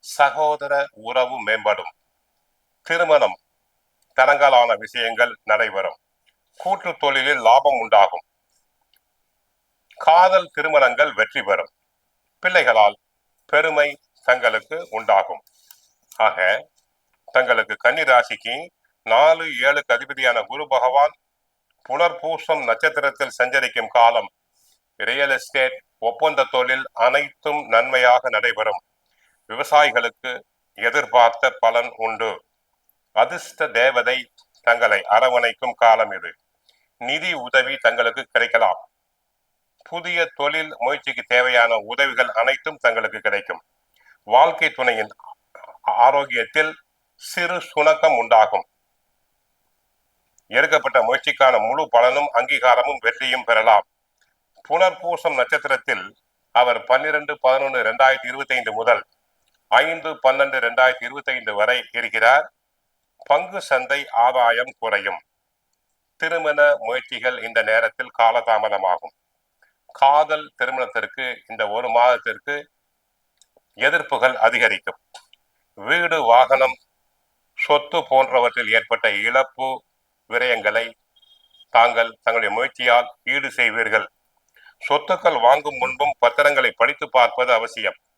சகோதர உறவு மேம்படும். திருமணம் தடங்கலான விஷயங்கள் நடைபெறும். கூட்டு தொழிலில் லாபம் உண்டாகும். காதல் திருமணங்கள் வெற்றி பெறும். பிள்ளைகளால் பெருமை தங்களுக்கு உண்டாகும். ஆக தங்களுக்கு கன்னி ராசிக்கு 4-7 அதிபதியான குரு பகவான் புனர்பூசம் நட்சத்திரத்தில் சஞ்சரிக்கும் காலம். ரியல் எஸ்டேட், ஒப்பந்த தொழில் அனைத்தும் நன்மையாக நடைபெறும். விவசாயிகளுக்கு எதிர்பார்த்த பலன் உண்டு. அதிர்ஷ்ட தேவதை தங்களை அரவணைக்கும் காலம் இது. நிதி உதவி தங்களுக்கு கிடைக்கலாம். புதிய தொழில் முயற்சிக்கு தேவையான உதவிகள் அனைத்தும் தங்களுக்கு கிடைக்கும். வாழ்க்கை துணையின் ஆரோக்கியத்தில் சிறு சுணக்கம் உண்டாகும். எடுக்கப்பட்ட முயற்சிக்கான முழு பலனும் அங்கீகாரமும் வெற்றியும் பெறலாம். புனர்பூசம் நட்சத்திரத்தில் அவர் 12-11-2025 முதல் 5-12-2025 வரை இருக்கிறார். பங்கு சந்தை ஆதாயம் குறையும். திருமண முயற்சிகள் இந்த நேரத்தில் காலதாமதமாகும். காதல் திருமணத்திற்கு இந்த ஒரு மாதத்திற்கு எதிர்ப்புகள் அதிகரிக்கும். வீடு, வாகனம், சொத்து போன்றவற்றில் ஏற்பட்ட இழப்பு விரயங்களை தங்களுடைய முயற்சியால் ஈடு செய்வீர்கள். சொத்துக்கள் வாங்கும் முன்பும் பத்திரங்களை படித்து பார்ப்பது அவசியம்.